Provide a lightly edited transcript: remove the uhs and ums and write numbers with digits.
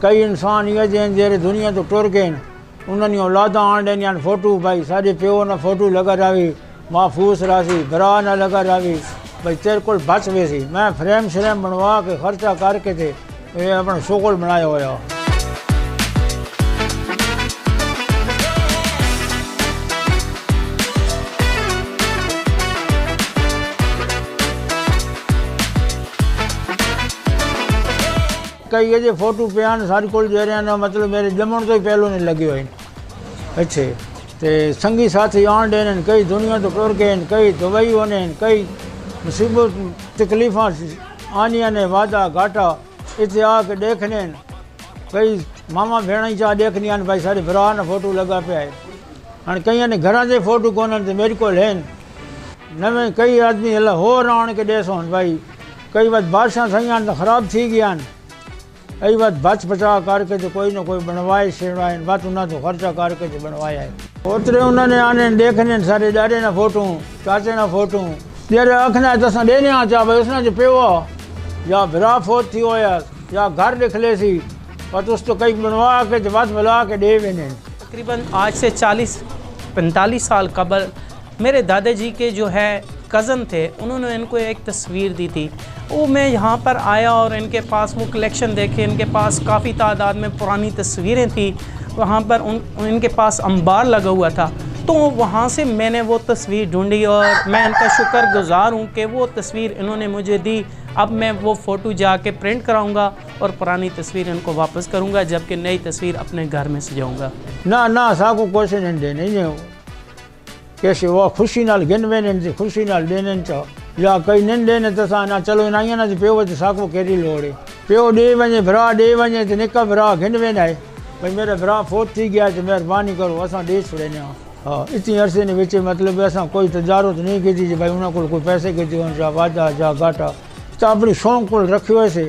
कई इंसान ये जन जेरे दुनिया तो टुर गए उन्होंने औलादा आण ॾिनी फोटू भाई साढ़े प्यो ना फोटू लगा रही महफूस रही भरा ना लगा रही भाई तेरे को बच वेसी मैं फ्रेम श्रेम बनवा के खर्चा करके थे ये अपना शोकल बनाया होया। कई ये फोटू पिया सारे को दे रहे हैं मतलब मेरे जमण तो ही पहलों नहीं लगे हुए अच्छे तो संगी साथी आन देने कई दुनिया तो टुर गए कई दुबई होने कई मुसीबत तकलीफ़ा आनिया ने वादा घाटा इतने आके देखने कई मामा भेण ही चाह देखनी आन भाई सारे भरा ना फोटू लगा पे आए हाँ कई ने घर से फोटू कोन मेरे को लेन नवे कई आदमी अल होर आन के देसो भाई कई बात बादशाह सही आन तो ख़राब थी गया यही बात बच बचा करके तो कोई ना कोई बनवाए शेरवाए बात उन्हें तो खर्चा करके तो बनवाया है उतरे उन्होंने आने देखने सारे डारे ना फोटू चाचे ना फोटू तेरे आखना तो अस देने चाह भाई उसने जो प्यो या भरा फोत थी हो या घर लिख ले सी बस उस तो कई बनवा के तो बस बुला के दे वेने। तकरीबन आज से 40-45 साल कबल मेरे दादाजी के जो है कज़न थे उन्होंने इनको एक तस्वीर दी थी। वो मैं यहाँ पर आया और इनके पास वो कलेक्शन देखे, इनके पास काफ़ी तादाद में पुरानी तस्वीरें थी। वहाँ पर इनके पास अंबार लगा हुआ था तो वहाँ से मैंने वो तस्वीर ढूंढी और मैं इनका शुक्रगुज़ार हूँ कि वो तस्वीर इन्होंने मुझे दी। अब मैं वो फ़ोटो जाके प्रिंट कराऊँगा और पुरानी तस्वीर इनको वापस करूँगा जबकि नई तस्वीर अपने घर में सजाऊँगा। ना ना साको कोशिश नहीं देने कैसे वो खुशी नाल गिन वेने खुशी नाल देने चाहो या कई नहीं देने तो ना चलो ना ना प्यो तो साको कहिड़ी लोड़ है प्यो दे वजे भरा दे वजे तो निका भरा गिन वेंदा है भाई मेरा भरा फोत थी गया तो मेहरबानी करो असां दे छड़े हाँ इतनी अरसे ने विच मतलब असां कोई तजारत नहीं की थी भाई उन्होंने कोई पैसे की थी वादा जा घाटा तो अपनी शौक को रखियो से